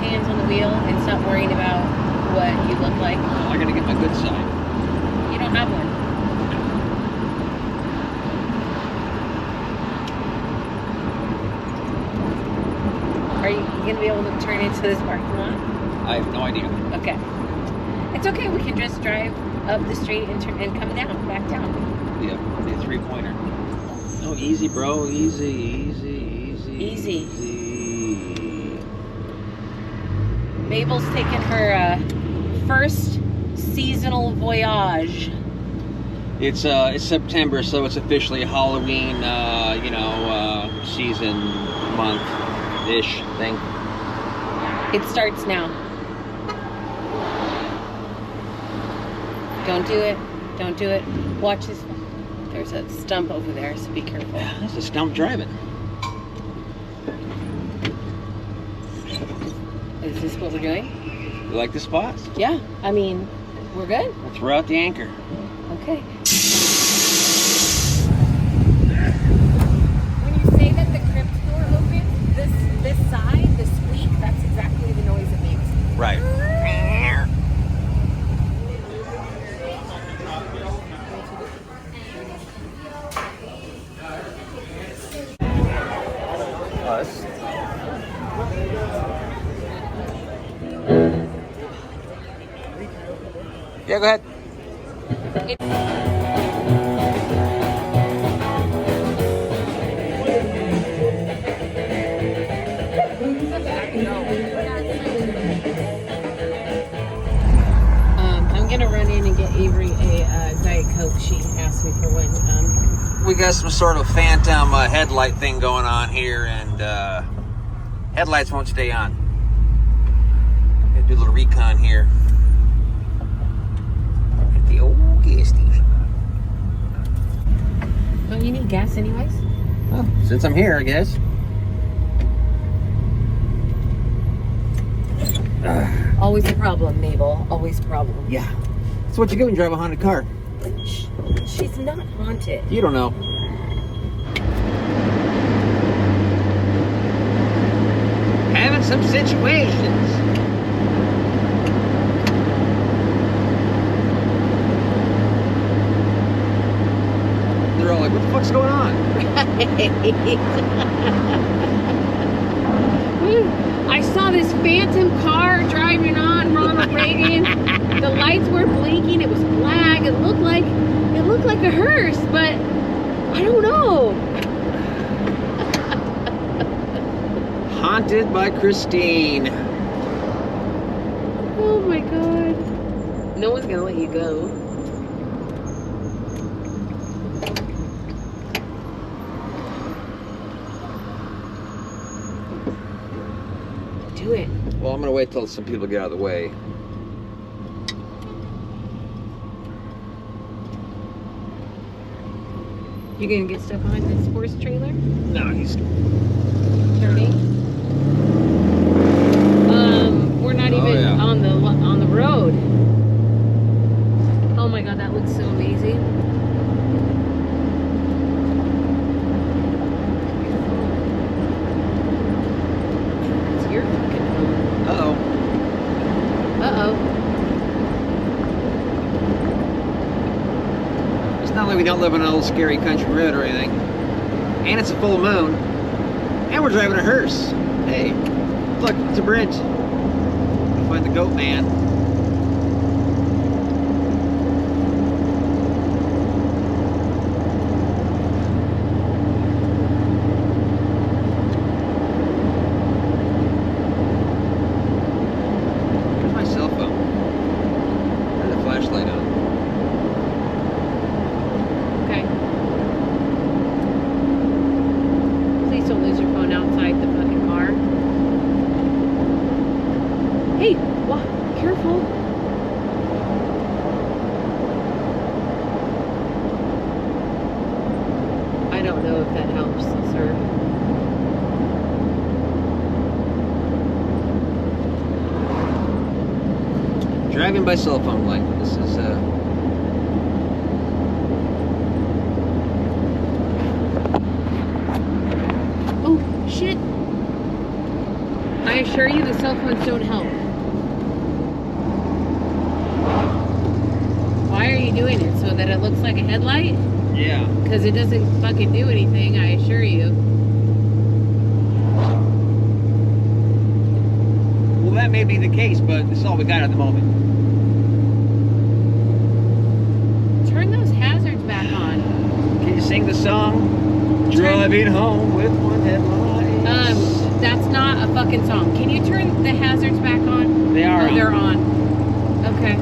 hands on the wheel and stop worrying about what you look like? Well, I gotta get my good side. You don't have one. Are you gonna be able to turn into this parking lot? I have no idea. Okay. It's okay. We can just drive up the street and turn and come down, back down. Yep, the 3-pointer. No, easy, bro. Easy. Easy. Mabel's taking her first seasonal voyage. It's September, so it's officially Halloween, season, month-ish thing. It starts now. Don't do it. Don't do it. Watch this. There's a stump over there, so be careful. That's a stump driving. Is this what we're doing? You like the spots? Yeah. I mean, we're good. We'll throw out the anchor. Okay. When you say that the crypt door opens, this side, the squeak, that's exactly the noise it makes. Right. Us. Yeah, go ahead. I'm gonna run in and get Avery a Diet Coke. She asked me for one. We got some sort of phantom headlight thing going on here, and headlights won't stay on. Gonna do a little recon here at the old gas station. Don't you need gas anyways? Well, since I'm here, I guess. Always a problem, Mabel. Always a problem. Yeah. That's what you get when you drive a haunted car. She's not haunted. You don't know. Having some situations. They're all like, what the fuck's going on? I saw this phantom car driving on Ronald Reagan. The lights were blinking. It was black. It looked like a hearse, but I don't know. Haunted by Christine. Oh my God. No one's gonna let you go. Do it. Well, I'm gonna wait till some people get out of the way. You gonna get stuck behind this horse trailer? No, he's Turning. We're not even on the road. Oh my God, that looks so amazing. It's your fucking phone. Uh-oh. Uh-oh. It's not like we don't live on an old scary country road or anything. And it's a full moon. And we're driving a hearse. Hey, look, it's a bridge. Find the goat man. Where's my cell phone? Turn the flashlight on. Okay. Please don't lose your phone outside the fucking car. Hey, careful. I don't know if that helps, sir. Driving by cell phone light. This is Oh shit! I I assure you the cell phones don't help. Why are you doing it? So that it looks like a headlight? Yeah. Because it doesn't fucking do anything, I assure you. Well, that may be the case, but this is all we got at the moment. Turn those hazards back on. Can you sing the song? Driving home with one headlight. That's not a fucking song. Can you turn the hazards back on? They are on. They're on. Okay.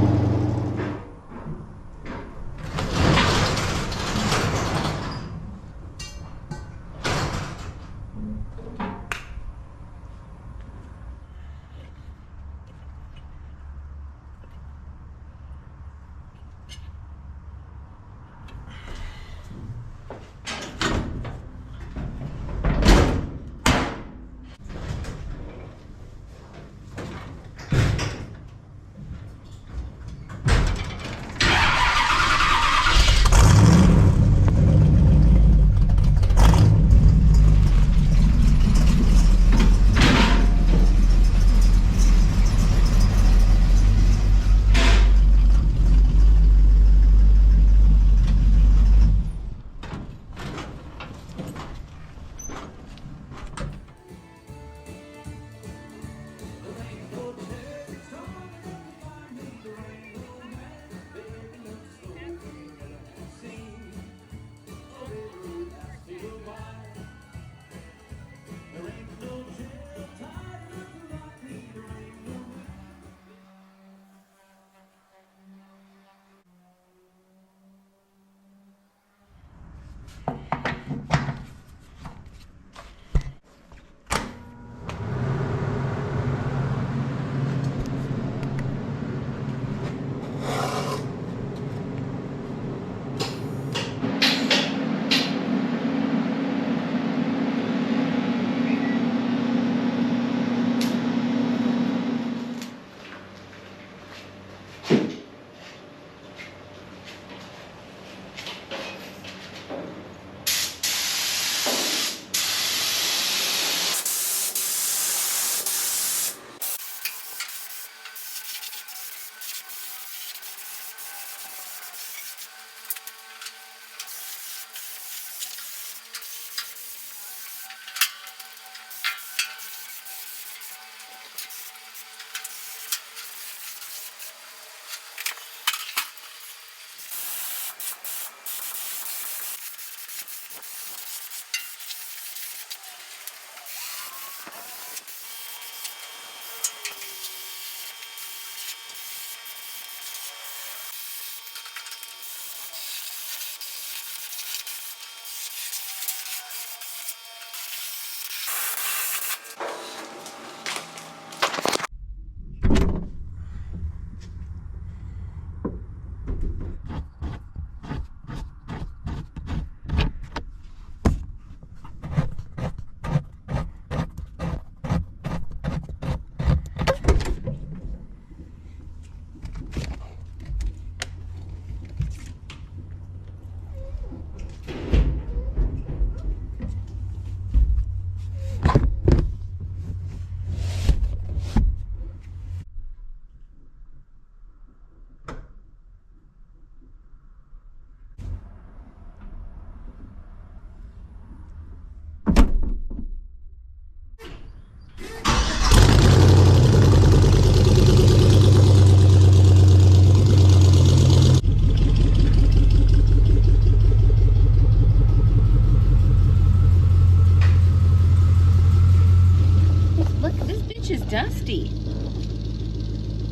Dusty.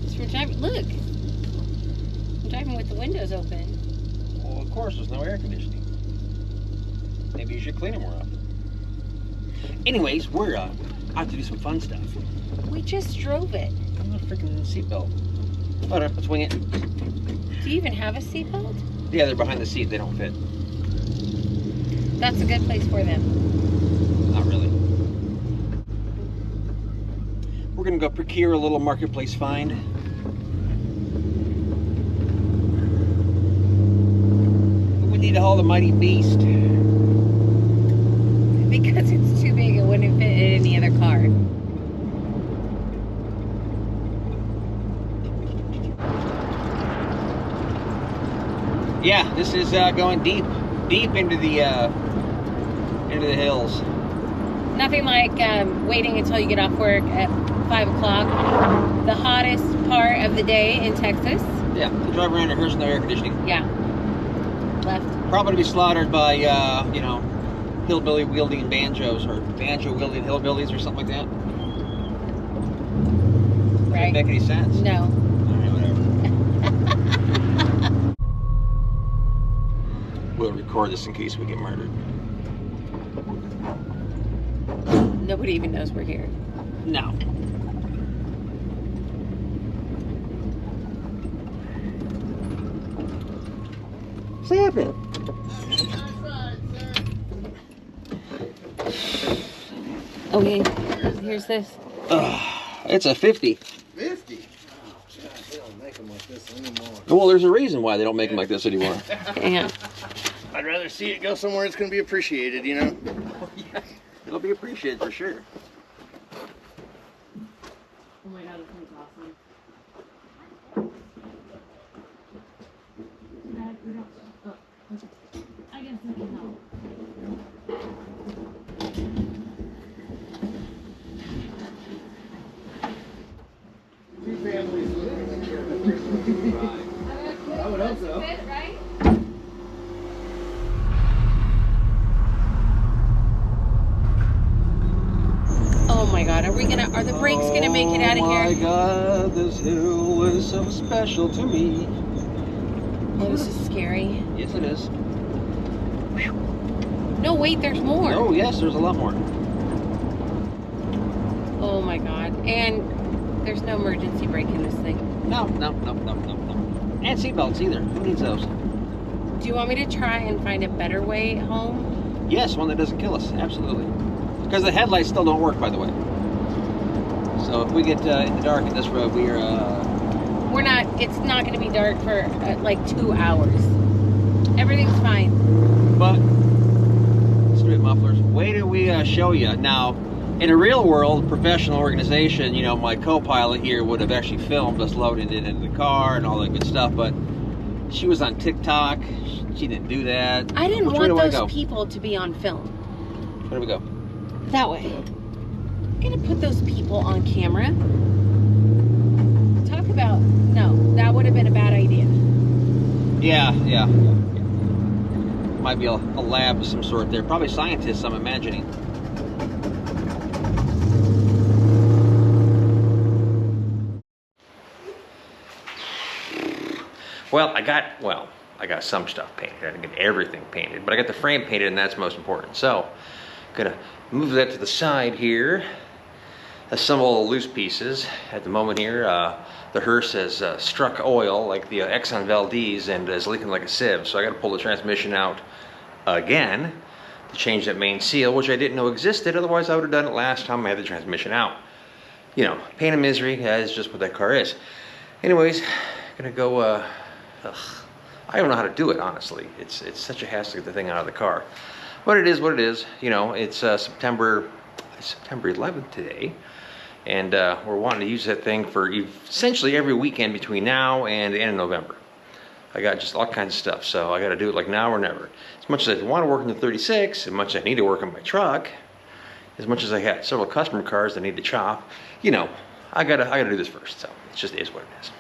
So we're driving, look. I'm driving with the windows open. Well, of course, there's no air conditioning. Maybe you should clean them more often. Anyways, we're out to do some fun stuff. We just drove it. I'm not a freaking seatbelt. Alright, let's wing it. Do you even have a seatbelt? Yeah, they're behind the seat. They don't fit. That's a good place for them. Not really. We're gonna go procure a little marketplace find. But we need to haul the mighty beast. Because it's too big, it wouldn't fit in any other car. Yeah, this is going deep into the hills. Nothing like waiting until you get off work at 5 o'clock. The hottest part of the day in Texas. Yeah, to drive around a hearse, no air conditioning. Yeah. Left. Probably to be slaughtered by, you know, hillbilly wielding banjos or banjo wielding hillbillies or something like that. Right. Doesn't make any sense. No. All right, whatever. We'll record this in case we get murdered. Nobody even knows we're here. No. What's happening? Okay, here's this. It's a 50. 50? They don't make them like this anymore. Well, there's a reason why they don't make them like this anymore. Yeah. I'd rather see it go somewhere it's going to be appreciated, you know? Yeah, it'll be appreciated for sure. Oh my god, this one's awesome. I guess we can help. Two families living together. I would hope so. Right? Oh my god, are the brakes gonna make it out of Oh my here? god, this hill is so special to me. Oh, this is scary. Yes, it is. No, wait, there's more. Oh, yes, there's a lot more. Oh my god. And there's no emergency brake in this thing. No. And seatbelts either. Who needs those? Do you want me to try and find a better way home? Yes, one that doesn't kill us. Absolutely. Because the headlights still don't work, by the way. So if we get in the dark in this road, It's not going to be dark for like 2 hours. Everything's fine. But, straight mufflers, wait till we show you. Now, in a real world, professional organization, you know, my co-pilot here would have actually filmed us loading it into the car and all that good stuff, but she was on TikTok. She didn't do that. I didn't Which way want do I those go? people to be on film. Where do we go? That way. I'm going to put those people on camera. Talk about... No, that would have been a bad idea. Yeah. Might be a lab of some sort there. Probably scientists, I'm imagining. Well, I got some stuff painted. I didn't get everything painted, but I got the frame painted, and that's most important. So, gonna move that to the side here. Assemble all the loose pieces. At the moment here, the hearse has struck oil like the Exxon Valdez and is leaking like a sieve. So I gotta pull the transmission out again to change that main seal, which I didn't know existed. Otherwise, I would have done it last time I had the transmission out. You know, pain and misery is just what that car is. Anyways, gonna go. I don't know how to do it, honestly. It's such a hassle to get the thing out of the car. But it is what it is. You know, it's September 11th today. And we're wanting to use that thing for essentially every weekend between now and the end of November. I got just all kinds of stuff, so I got to do it like now or never. As much as I want to work in the 36, as much as I need to work on my truck, as much as I got several customer cars that I need to chop, you know, I gotta do this first. So it just is what it is.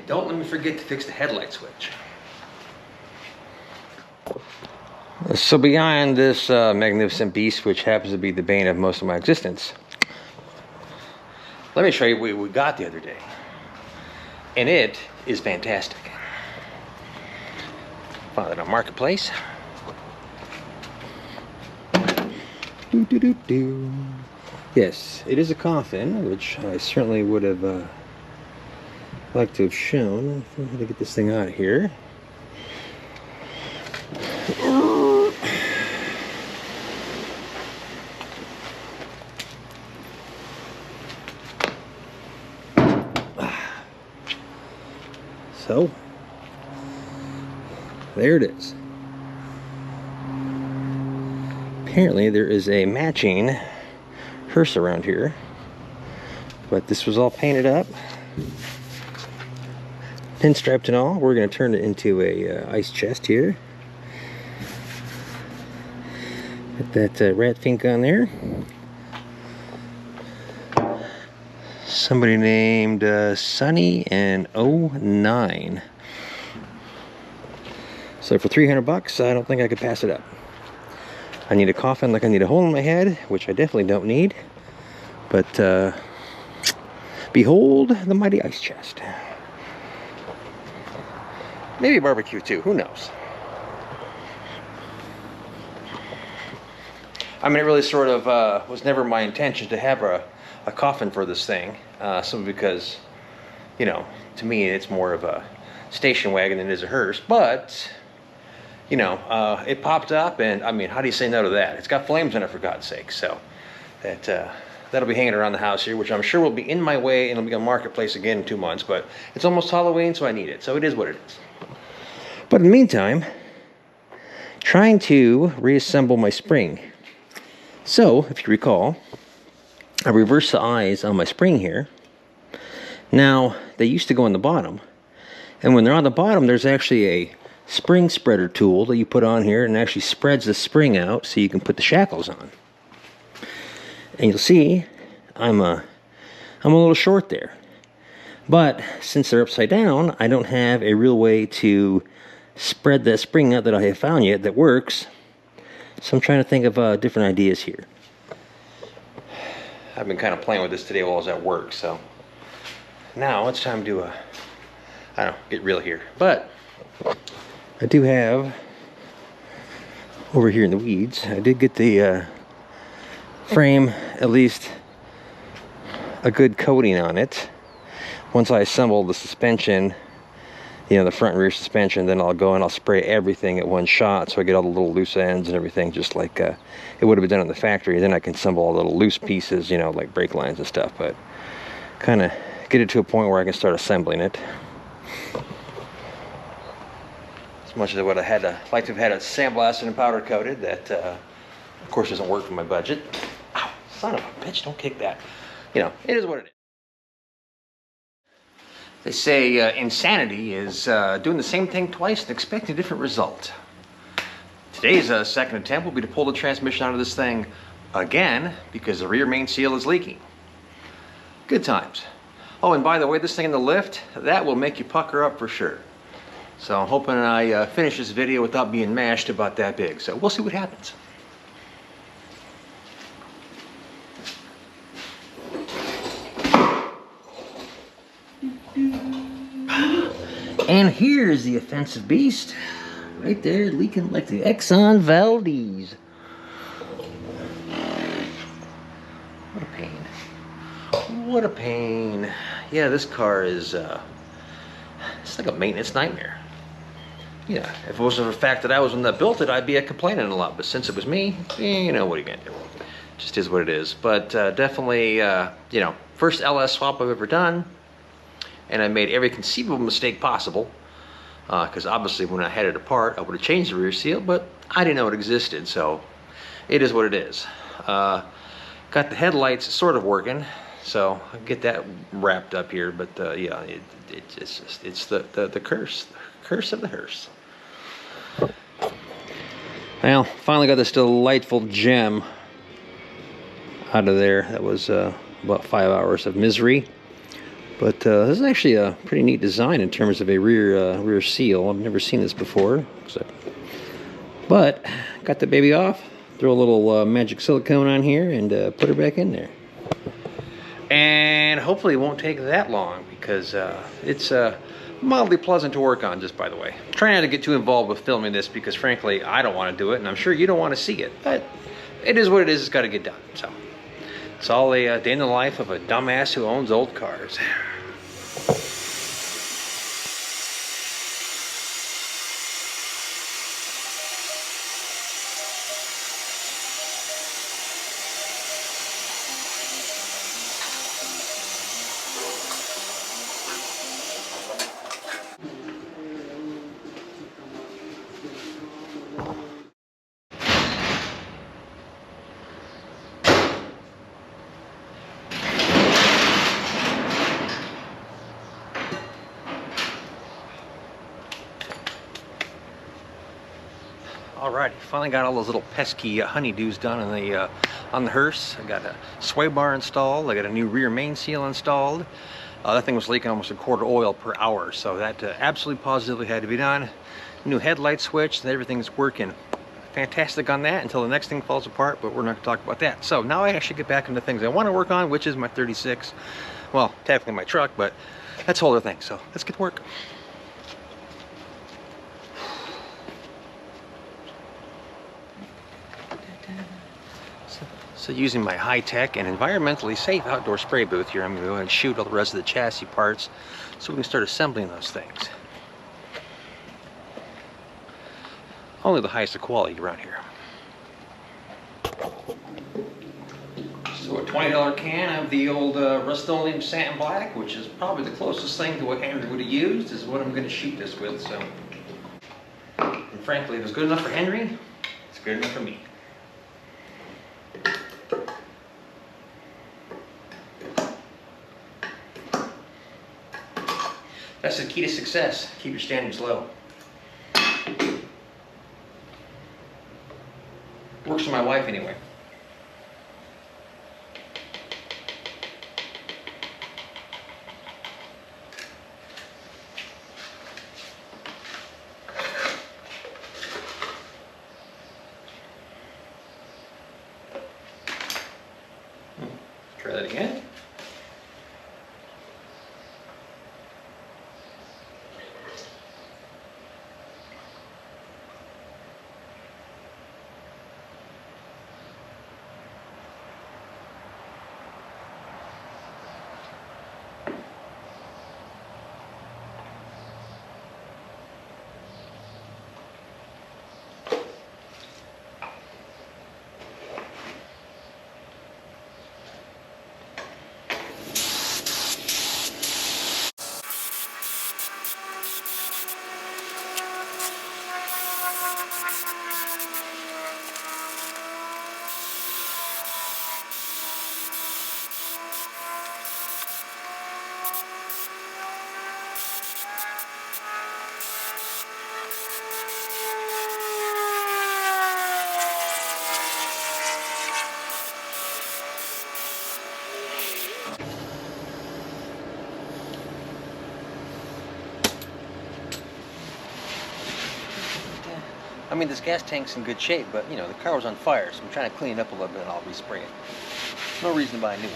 Don't let me forget to fix the headlight switch. So behind this magnificent beast, which happens to be the bane of most of my existence, let me show you what we got the other day. and it is fantastic. Found it on Marketplace. Yes, it is a coffin, which I certainly would have liked to have shown. I'm going to get this thing out of here. So, there it is. Apparently there is a matching hearse around here, but this was all painted up, pinstriped and all. We're going to turn it into a ice chest here. Get that rat fink on there. Somebody named Sunny and 09. So for 300 bucks, I don't think I could pass it up. I need a coffin like I need a hole in my head, which I definitely don't need. But behold the mighty ice chest. Maybe a barbecue too, who knows? I mean, it really sort of was never my intention to have a coffin for this thing, simply because, you know, to me it's more of a station wagon than it is a hearse. But, you know, it popped up, and I mean, how do you say no to that? It's got flames in it, for God's sake. So that'll be hanging around the house here, which I'm sure will be in my way, and it'll be on Marketplace again in 2 months. But it's almost Halloween, so I need it. So it is what it is. But in the meantime, trying to reassemble my spring. So, if you recall, I reversed the eyes on my spring here. Now, they used to go on the bottom. And when they're on the bottom, there's actually a spring spreader tool that you put on here, and actually spreads the spring out so you can put the shackles on. And you'll see, I'm a little short there. But since they're upside down, I don't have a real way to spread that spring out that I have found yet that works. So I'm trying to think of different ideas here. I've been kind of playing with this today while I was at work, so now it's time to, I don't know, get real here. But I do have, over here in the weeds, I did get the frame, at least a good coating on it. Once I assemble the suspension, you know, the front and rear suspension, then I'll go and I'll spray everything at one shot, so I get all the little loose ends and everything, just like it would have been done in the factory. Then I can assemble all the little loose pieces, you know, like brake lines and stuff, but kind of get it to a point where I can start assembling it. As much as I would have had to, like to have had it sandblasted and powder coated, that of course doesn't work for my budget. Ow, son of a bitch, don't kick that. You know, it is what it is. They say insanity is doing the same thing twice and expecting a different result. Today's second attempt will be to pull the transmission out of this thing again because the rear main seal is leaking. Good times. Oh, and by the way, this thing in the lift, that will make you pucker up for sure. So I'm hoping I finish this video without being mashed about that big. So we'll see what happens. And here's the offensive beast, right there, leaking like the Exxon Valdez. What a pain. What a pain. Yeah, this car is, it's like a maintenance nightmare. Yeah, if it wasn't for the fact that I was the one that built it, I'd be complaining a lot. But since it was me, you know, what are you gonna do? Just is what it is. But definitely, you know, first LS swap I've ever done. And I made every conceivable mistake possible, because obviously when I had it apart, I would have changed the rear seal, but I didn't know it existed, so it is what it is. Got the headlights sort of working, so I'll get that wrapped up here, but yeah, it's the curse of the hearse. Well, finally got this delightful gem out of there. That was about 5 hours of misery. But this is actually a pretty neat design in terms of a rear seal. I've never seen this before. But got the baby off. Throw a little magic silicone on here and put her back in there. And hopefully it won't take that long because it's mildly pleasant to work on, just by the way. Try not to get too involved with filming this because frankly, I don't want to do it, and I'm sure you don't want to see it, but it is what it is. It's got to get done. So it's all a day in the life of a dumbass who owns old cars. Alrighty, finally got all those little pesky honeydews done on the hearse. I got a sway bar installed. I got a new rear main seal installed. That thing was leaking almost a quart of oil per hour, so that absolutely positively had to be done. New headlight switch, and everything's working fantastic on that until the next thing falls apart, but we're not going to talk about that. So now I actually get back into things I want to work on, which is my 36. Well, technically my truck, but that's a whole other thing. So let's get to work. So using my high-tech and environmentally safe outdoor spray booth here, I'm going to go ahead and shoot all the rest of the chassis parts so we can start assembling those things. Only the highest of quality around here. So a $20 can of the old Rust-Oleum Satin Black, which is probably the closest thing to what Henry would have used, is what I'm going to shoot this with. So, and frankly, if it's good enough for Henry, it's good enough for me. That's the key to success. Keep your standards low. Works for my wife anyway. Try that again. I mean, this gas tank's in good shape, but, you know, the car was on fire, so I'm trying to clean it up a little bit and I'll respray it. No reason to buy a new one.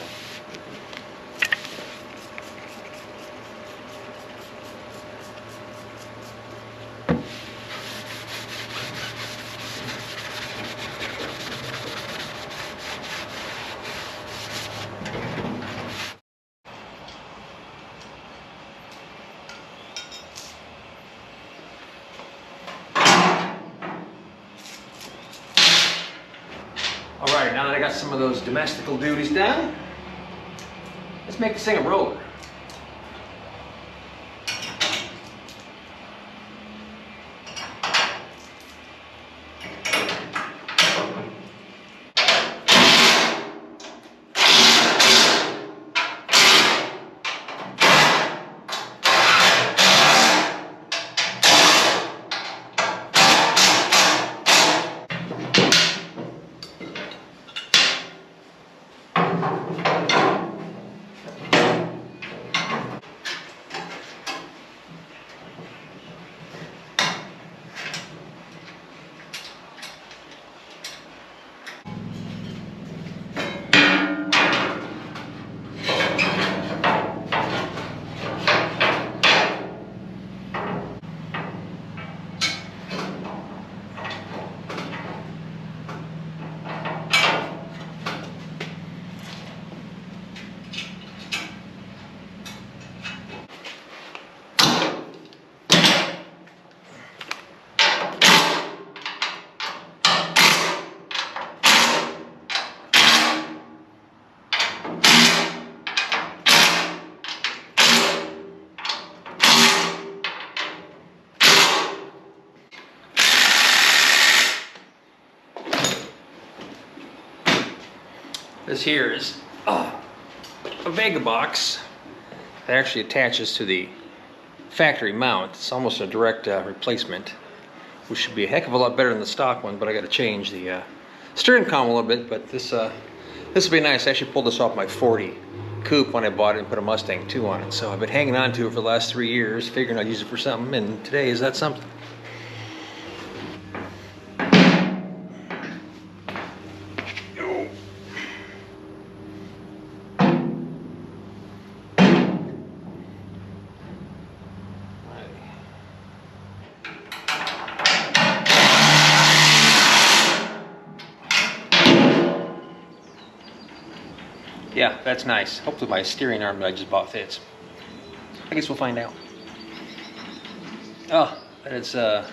Alright, now that I got some of those domestical duties done, let's make this thing a roller. This here is a Vega box that actually attaches to the factory mount. It's almost a direct replacement, which should be a heck of a lot better than the stock one, but I got to change the steering column a little bit. But this will be nice. I actually pulled this off my 40 coupe when I bought it and put a Mustang 2 on it. So I've been hanging on to it for the last 3 years, figuring I'd use it for something, and today is that something. Yeah, that's nice. Hopefully my steering arm that I just bought fits. I guess we'll find out. Oh, it's going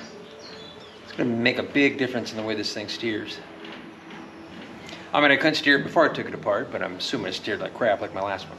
to make a big difference in the way this thing steers. I mean, I couldn't steer it before I took it apart, but I'm assuming it steered like crap like my last one.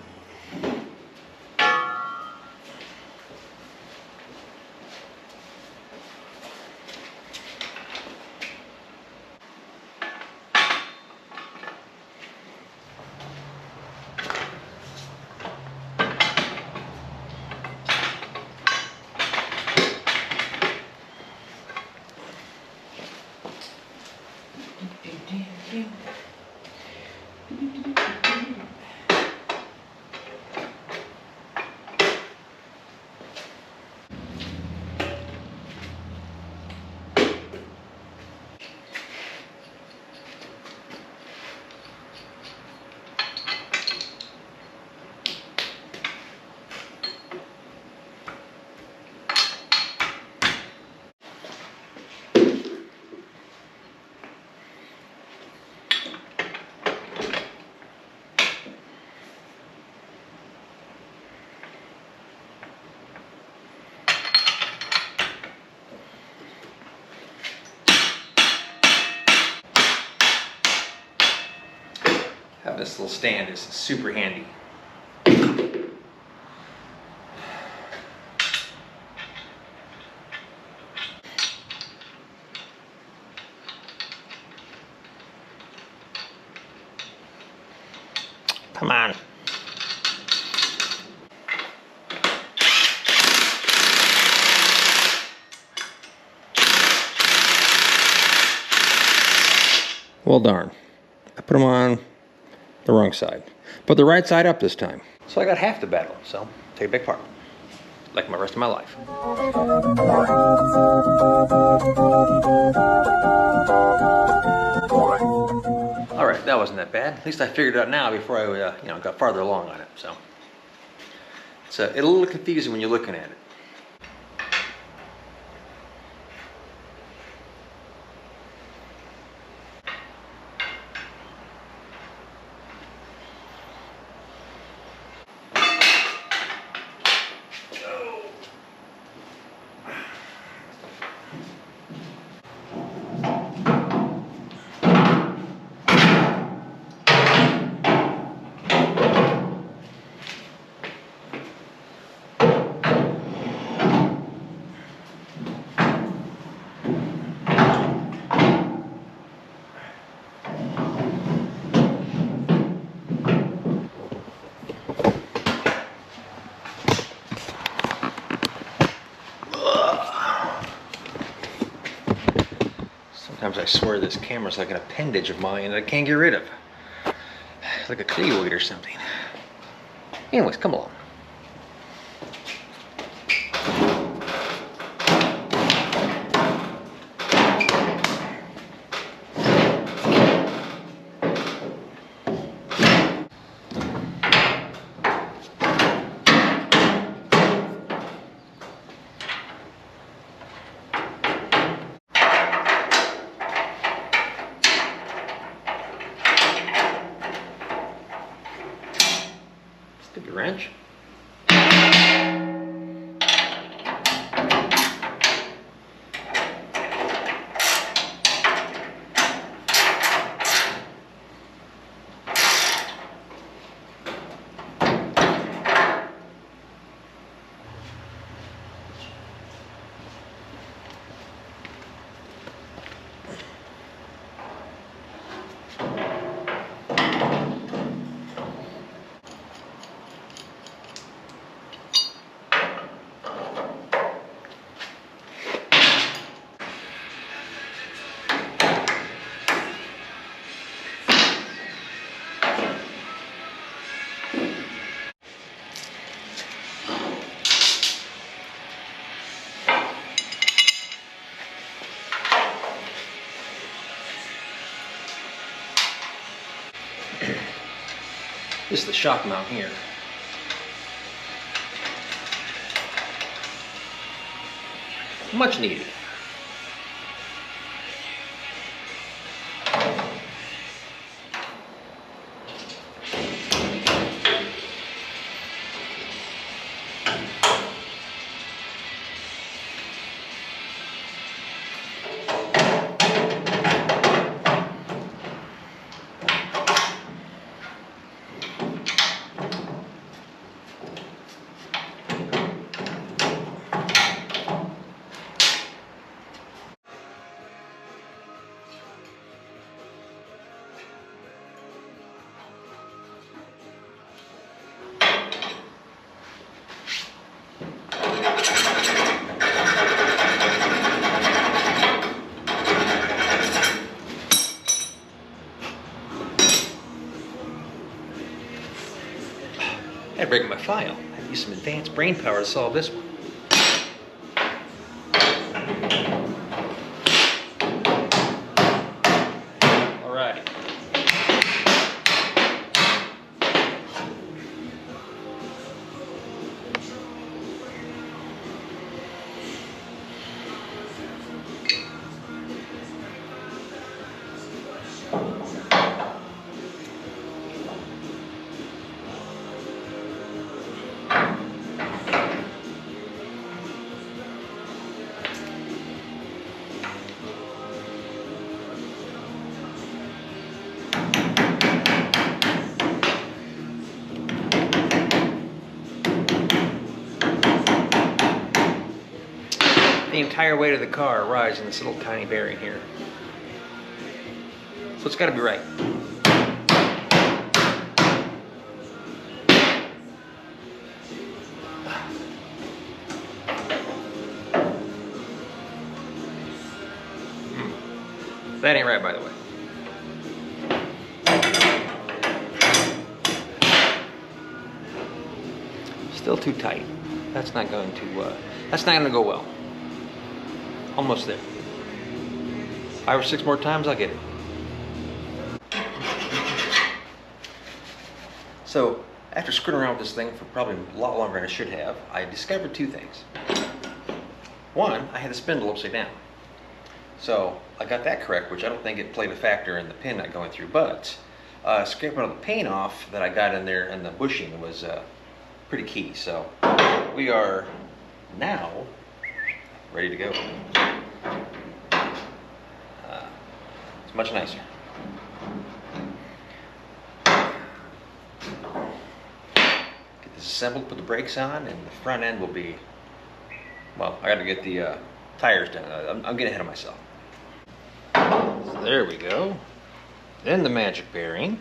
This little stand is super handy. Come on. Well, darn. I put them on the wrong side, but the right side up this time. So I got half the battle, so take it back apart, like my rest of my life. All right, that wasn't that bad. At least I figured it out now before I got farther along on it. So it's a little confusing when you're looking at it. Sometimes I swear this camera's like an appendage of mine that I can't get rid of. Like a Cleoid or something. Anyways, come along. Stupid wrench. This is the shock mount here. Much needed. I had to break my file. I had to use some advanced brain power to solve this one. Alrighty. The entire weight of the car rides in this little tiny bearing here. So it's got to be right. That ain't right, by the way. Still too tight. That's not going to go well. Almost there. 5 or 6 more times, I'll get it. So, after screwing around with this thing for probably a lot longer than I should have, I discovered 2 things. One, I had the spindle upside down. So, I got that correct, which I don't think it played a factor in the pin not going through, but scraping all the paint off that I got in there and the bushing was pretty key. So, we are now ready to go. It's much nicer. Get this assembled, put the brakes on, and the front end will be, well, I gotta get the tires done. I'm getting ahead of myself. So there we go. Then the magic bearing.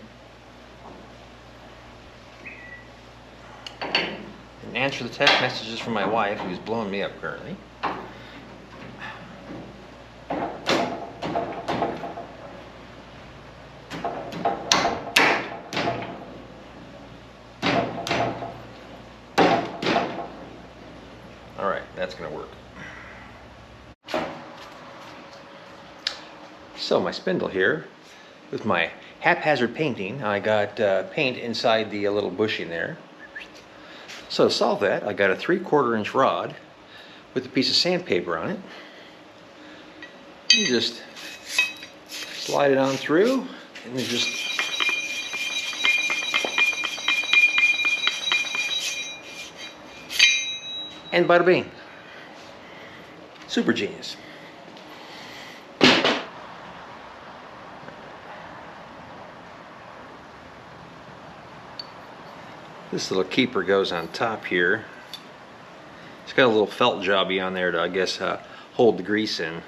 And answer the text messages from my wife, who's blowing me up currently. Alright, that's going to work. So my spindle here, with my haphazard painting, I got paint inside the little bushing there. So to solve that, I got a 3/4 inch rod with a piece of sandpaper on it. You just slide it on through, and then just and bada bing. Super genius. This little keeper goes on top here. It's got a little felt jobby on there to, I guess, hold the grease in.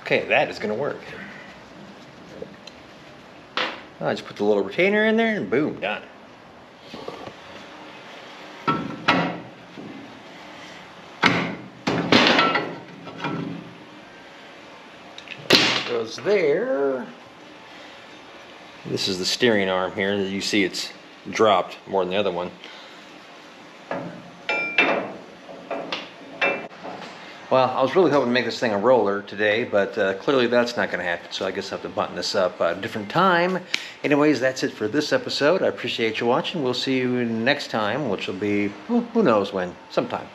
Okay, that is going to work. I just put the little retainer in there and boom, done. goes there. This is the steering arm here. You see it's dropped more than the other one. Well, I was really hoping to make this thing a roller today, but clearly that's not going to happen, so I guess I have to button this up at a different time. Anyways, that's it for this episode. I appreciate you watching. We'll see you next time, which will be, who knows when, sometime.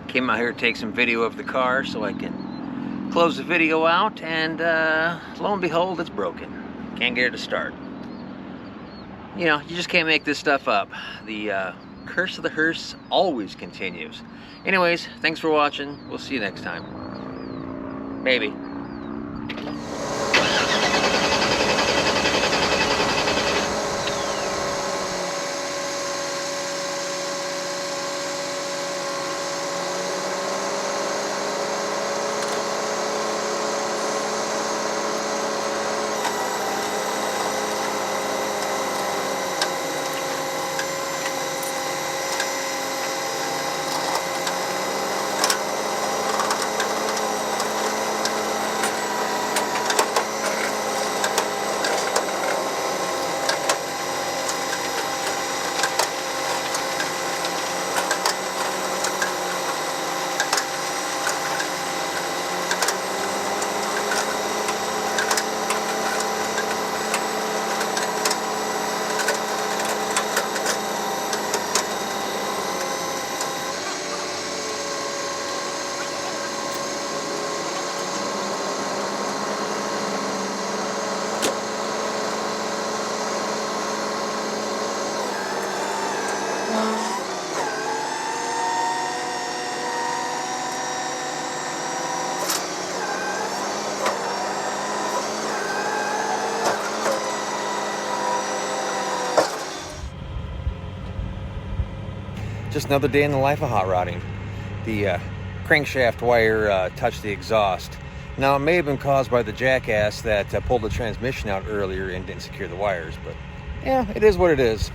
Came out here to take some video of the car so I can close the video out, and lo and behold, it's broken. Can't get it to start. You know, you just can't make this stuff up. The curse of the hearse always continues. Anyways, thanks for watching. We'll see you next time. Maybe. Just another day in the life of hot rodding. The crankshaft wire touched the exhaust. Now, it may have been caused by the jackass that pulled the transmission out earlier and didn't secure the wires, but yeah, it is what it is.